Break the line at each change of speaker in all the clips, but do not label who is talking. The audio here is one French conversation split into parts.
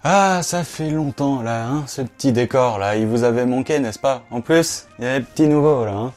Ah, ça fait longtemps là, hein, ce petit décor là, il vous avait manqué, n'est-ce pas? En plus, il y a des petits nouveaux là, hein.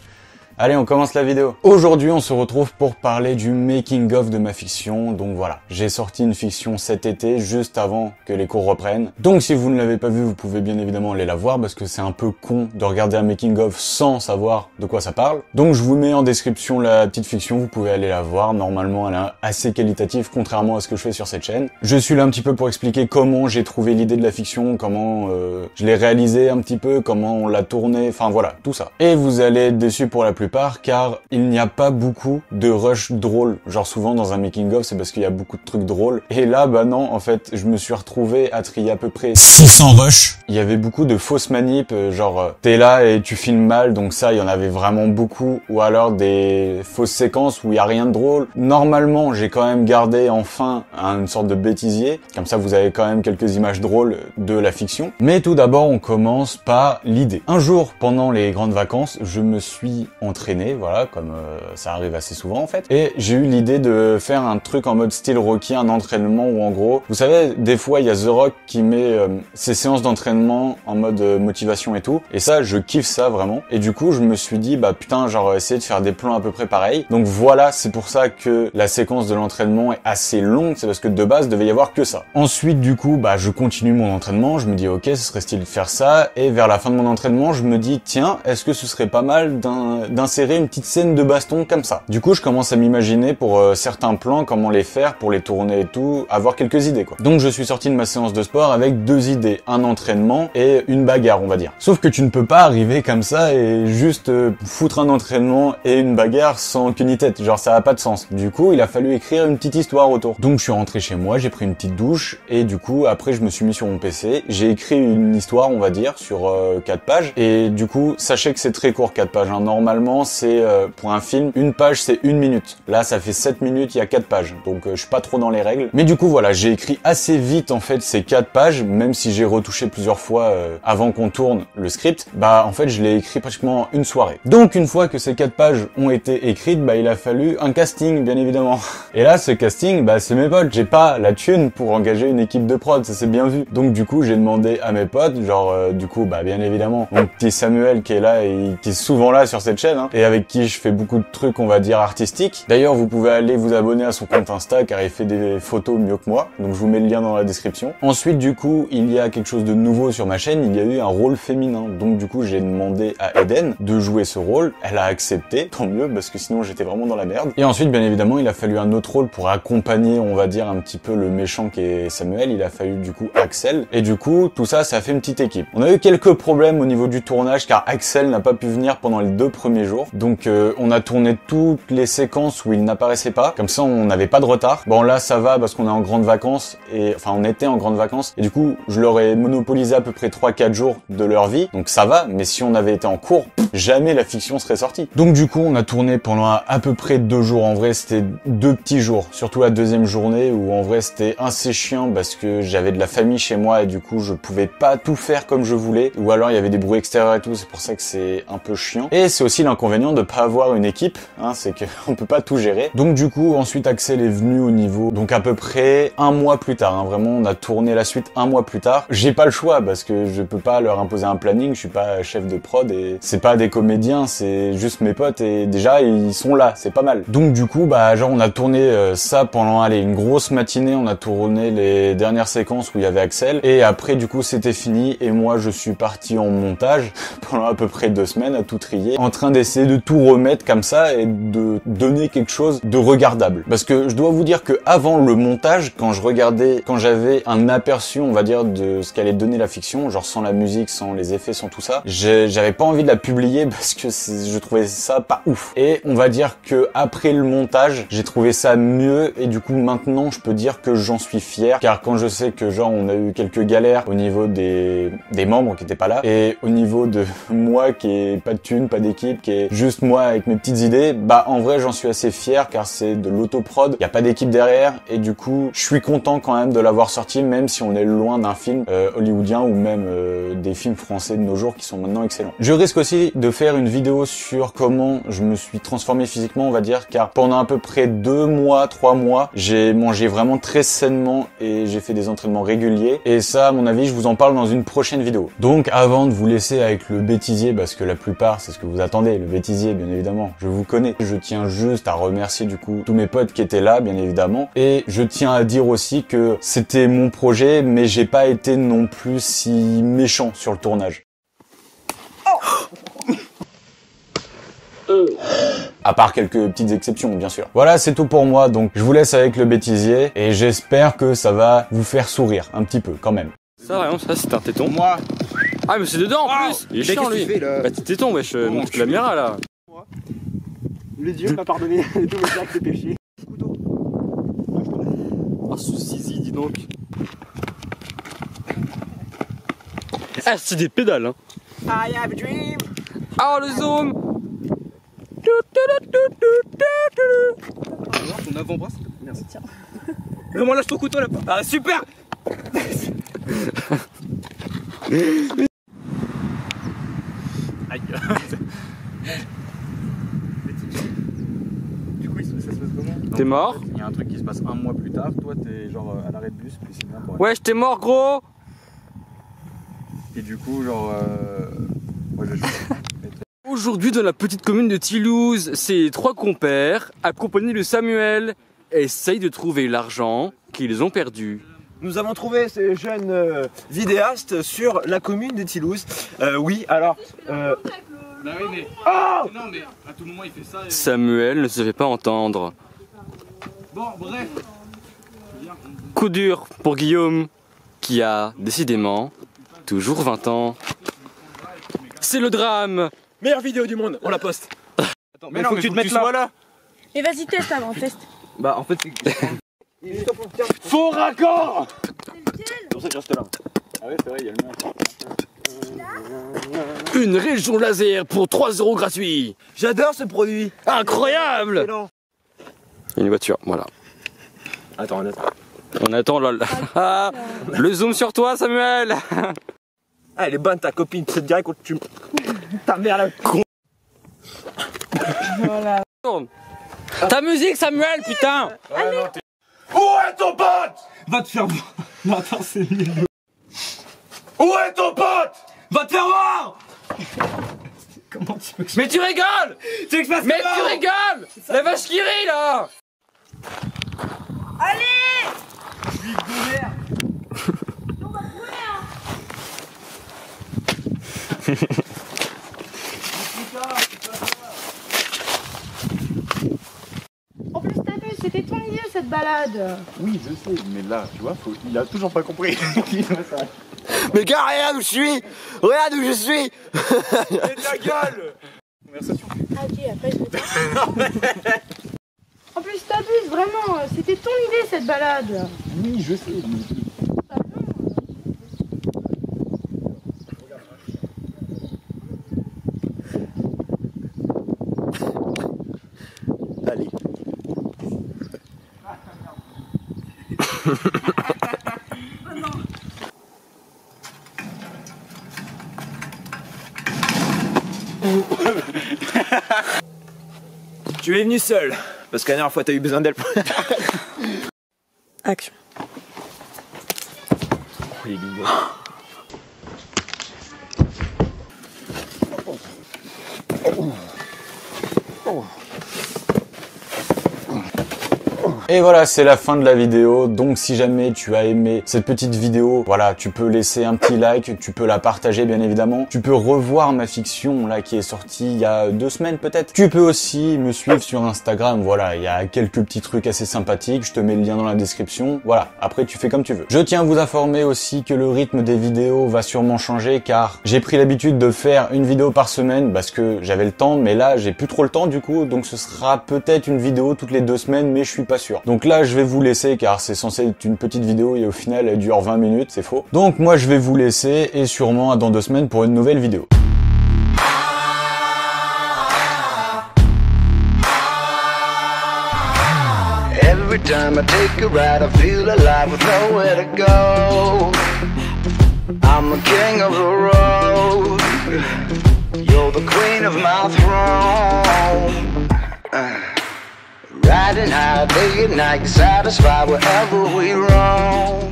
Allez, on commence la vidéo. Aujourd'hui, on se retrouve pour parler du making of de ma fiction. Donc voilà, j'ai sorti une fiction cet été, juste avant que les cours reprennent. Donc si vous ne l'avez pas vue, vous pouvez bien évidemment aller la voir, parce que c'est un peu con de regarder un making of sans savoir de quoi ça parle. Donc je vous mets en description la petite fiction, vous pouvez aller la voir. Normalement, elle est assez qualitative, contrairement à ce que je fais sur cette chaîne. Je suis là un petit peu pour expliquer comment j'ai trouvé l'idée de la fiction, comment je l'ai réalisée un petit peu, comment on l'a tournée, enfin voilà, tout ça. Et vous allez être déçus pour la plupart, car il n'y a pas beaucoup de rush drôle. Genre souvent dans un making of, c'est parce qu'il y a beaucoup de trucs drôles. Et là, bah non, en fait, je me suis retrouvé à trier à peu près 600 rushs. Il y avait beaucoup de fausses manips, genre t'es là et tu filmes mal, donc ça, il y en avait vraiment beaucoup. Ou alors des fausses séquences où il y a rien de drôle. Normalement, j'ai quand même gardé enfin une sorte de bêtisier. Comme ça, vous avez quand même quelques images drôles de la fiction. Mais tout d'abord, on commence par l'idée. Un jour, pendant les grandes vacances, je me suis entraîné, voilà, comme ça arrive assez souvent en fait. Et j'ai eu l'idée de faire un truc en mode style Rocky, un entraînement où en gros, vous savez, des fois il y a The Rock qui met ses séances d'entraînement en mode motivation et tout. Et ça, je kiffe ça vraiment. Et du coup, je me suis dit, bah putain, genre essayer de faire des plans à peu près pareils. Donc voilà, c'est pour ça que la séquence de l'entraînement est assez longue. C'est parce que de base, il devait y avoir que ça. Ensuite, du coup, bah je continue mon entraînement. Je me dis, ok, ce serait stylé de faire ça. Et vers la fin de mon entraînement, je me dis, tiens, est-ce que ce serait pas mal d'insérer une petite scène de baston comme ça. Du coup, je commence à m'imaginer pour certains plans, comment les faire, pour les tourner et tout, avoir quelques idées quoi. Donc je suis sorti de ma séance de sport avec deux idées, un entraînement et une bagarre, on va dire. Sauf que tu ne peux pas arriver comme ça et juste foutre un entraînement et une bagarre sans queue ni tête, genre ça a pas de sens. Du coup, il a fallu écrire une petite histoire autour. Donc je suis rentré chez moi, j'ai pris une petite douche et du coup, après je me suis mis sur mon PC, j'ai écrit une histoire, on va dire, sur 4 pages et du coup, sachez que c'est très court 4 pages, hein. Normalement, c'est pour un film, une page c'est 1 minute. Là, ça fait 7 minutes, il y a 4 pages. Donc je suis pas trop dans les règles. Mais du coup, voilà, j'ai écrit assez vite en fait ces 4 pages, même si j'ai retouché plusieurs fois avant qu'on tourne le script. Bah en fait, je l'ai écrit pratiquement une soirée. Donc une fois que ces 4 pages ont été écrites, bah il a fallu un casting, bien évidemment. Et là, ce casting, bah c'est mes potes. J'ai pas la thune pour engager une équipe de prod, ça s'est bien vu. Donc du coup, j'ai demandé à mes potes, genre du coup, bah bien évidemment, mon petit Samuel qui est là et qui est souvent là sur cette chaîne, hein, et avec qui je fais beaucoup de trucs, on va dire, artistiques. D'ailleurs, vous pouvez aller vous abonner à son compte Insta car il fait des photos mieux que moi. Donc je vous mets le lien dans la description. Ensuite, du coup, il y a quelque chose de nouveau sur ma chaîne. Il y a eu un rôle féminin. Donc du coup, j'ai demandé à Eden de jouer ce rôle. Elle a accepté, tant mieux, parce que sinon j'étais vraiment dans la merde. Et ensuite, bien évidemment, il a fallu un autre rôle pour accompagner, on va dire, un petit peu le méchant qui est Samuel. Il a fallu du coup Axel. Et du coup, tout ça, ça a fait une petite équipe. On a eu quelques problèmes au niveau du tournage car Axel n'a pas pu venir pendant les 2 premiers jours. Donc on a tourné toutes les séquences où il n'apparaissait pas. Comme ça, on n'avait pas de retard. Bon, là, ça va parce qu'on est en grande vacances et, enfin, on était en grande vacances. Et du coup, je leur ai monopolisé à peu près 3-4 jours de leur vie. Donc ça va. Mais si on avait été en cours, jamais la fiction serait sortie. Donc du coup, on a tourné pendant à peu près 2 jours. En vrai, c'était 2 petits jours. Surtout la deuxième journée où en vrai, c'était assez chiant parce que j'avais de la famille chez moi et du coup, je pouvais pas tout faire comme je voulais. Ou alors, il y avait des bruits extérieurs et tout. C'est pour ça que c'est un peu chiant. Et c'est aussi l'inconvénient de pas avoir une équipe, hein, c'est qu'on peut pas tout gérer. Donc du coup, ensuite Axel est venu au niveau, donc à peu près 1 mois plus tard, hein, vraiment on a tourné la suite 1 mois plus tard. J'ai pas le choix parce que je peux pas leur imposer un planning, je suis pas chef de prod et c'est pas des comédiens, c'est juste mes potes et déjà ils sont là, c'est pas mal. Donc du coup, bah genre on a tourné ça pendant, allez, une grosse matinée, on a tourné les dernières séquences où il y avait Axel et après du coup c'était fini et moi je suis parti en montage pendant à peu près 2 semaines à tout trier, en train d'essayer de tout remettre comme ça et de donner quelque chose de regardable. Parce que je dois vous dire que avant le montage, quand je regardais, quand j'avais un aperçu, on va dire, de ce qu'allait donner la fiction, genre sans la musique, sans les effets, sans tout ça, j'avais pas envie de la publier parce que je trouvais ça pas ouf. Et on va dire que après le montage, j'ai trouvé ça mieux et du coup maintenant je peux dire que j'en suis fier car quand je sais que genre on a eu quelques galères au niveau des membres qui étaient pas là et au niveau de moi qui est pas de thune, pas d'équipe, qui et juste moi avec mes petites idées, bah en vrai j'en suis assez fier car c'est de l'autoprod, il y a pas d'équipe derrière et du coup je suis content quand même de l'avoir sorti, même si on est loin d'un film hollywoodien ou même des films français de nos jours qui sont maintenant excellents. Je risque aussi de faire une vidéo sur comment je me suis transformé physiquement, on va dire, car pendant à peu près 2 mois, 3 mois, j'ai mangé vraiment très sainement et j'ai fait des entraînements réguliers et ça à mon avis je vous en parle dans une prochaine vidéo. Donc avant de vous laisser avec le bêtisier, parce que la plupart c'est ce que vous attendez, le bêtisier bien évidemment, je vous connais, je tiens juste à remercier du coup tous mes potes qui étaient là bien évidemment et je tiens à dire aussi que c'était mon projet mais j'ai pas été non plus si méchant sur le tournage. À part quelques petites exceptions, bien sûr. Voilà, c'est tout pour moi, donc je vous laisse avec le bêtisier, et j'espère que ça va vous faire sourire, un petit peu, quand même.
Ça, vraiment, ça, c'est un téton.
Moi.
Ah, mais c'est dedans, en plus. Il est chiant, lui. Bah, t'es téton, wesh, montre la caméra, là.
Le Dieu m'a pardonné tous mes actes de péché. Couteau.
Oh, ce zizi, dis donc. Ah, c'est des pédales, hein.
I have a dream.
Ah, le zoom.
Ton avant-bras, s'il te plaît. Merci. Tiens. Mais moi, lâche ton couteau là. Ah, super. Aïe. Du coup, ça se passe comment?
T'es mort?
Il y a un truc qui se passe un mois plus tard, toi t'es genre à l'arrêt de bus, puis c'est bien pour...
Wesh, t'es mort, gros.
Et du coup, genre... Moi je joue.
Aujourd'hui, dans la petite commune de Thilouze, ces 3 compères, accompagnés de Samuel, essayent de trouver l'argent qu'ils ont perdu.
Nous avons trouvé ces jeunes vidéastes sur la commune de Thilouze. Oui, alors...
Bah oui, mais...
Oh
non, mais à tout moment il fait ça et...
Samuel ne se fait pas entendre.
Bon, bref.
Coup dur pour Guillaume, qui a, décidément, toujours 20 ans. C'est le drame.
Meilleure vidéo du monde, on la poste. Attends, mais faut que tu te mettes là.
Mais vas-y, teste avant, teste.
Bah en fait c'est... Faux raccord. C'est pour ça que je reste là.
Ah ouais, c'est vrai, il y a le mien.
Une région laser pour 3 € gratuits.
J'adore ce produit.
Incroyable.
Excellent.
Une voiture, voilà.
Attends, attends.
On attend, lol. Ah, le zoom sur toi, Samuel.
Ah, elle est bonne ta copine, c'est direct quand tu... Ta mère la con.
Voilà.
Ta musique, Samuel, putain.
Où est ton pote? Va te faire voir. Non, attends, c'est mieux. Où est ton pote? Va te faire voir. Comment tu veux que je...
Mais tu rigoles.
Tu veux que je fasse
Mais
comment?
tu rigoles. La vache qui rit, là.
Allez.
Juif de merde.
En plus, t'as vu, c'était ton idée cette balade.
Oui, je sais, mais là, tu vois, il a toujours pas compris.
Mais gars, regarde où je suis. Regarde où je suis. Mais ta gueule.
Ah, ok, après je vais En plus, t'abuses, vraiment, c'était ton idée cette balade.
Oui, je sais.
Allez. Tu es venu seul, parce que la dernière fois t'as eu besoin d'elle.
Action.
Oui, bingo.
Et voilà, c'est la fin de la vidéo. Donc si jamais tu as aimé cette petite vidéo, voilà, tu peux laisser un petit like, tu peux la partager bien évidemment. Tu peux revoir ma fiction là qui est sortie il y a 2 semaines peut-être. Tu peux aussi me suivre sur Instagram, voilà, il y a quelques petits trucs assez sympathiques, je te mets le lien dans la description. Voilà, après tu fais comme tu veux. Je tiens à vous informer aussi que le rythme des vidéos va sûrement changer car j'ai pris l'habitude de faire une vidéo par semaine parce que j'avais le temps, mais là j'ai plus trop le temps du coup, donc ce sera peut-être une vidéo toutes les 2 semaines, mais je suis pas sûr. Donc là je vais vous laisser car c'est censé être une petite vidéo et au final elle dure 20 minutes, c'est faux. Donc moi je vais vous laisser et sûrement à dans 2 semaines pour une nouvelle vidéo.
time I take a ride, I feel alive with nowhere to go. I'm the king of the road, you're the queen of my throne. Riding high day and night, satisfied wherever we roam.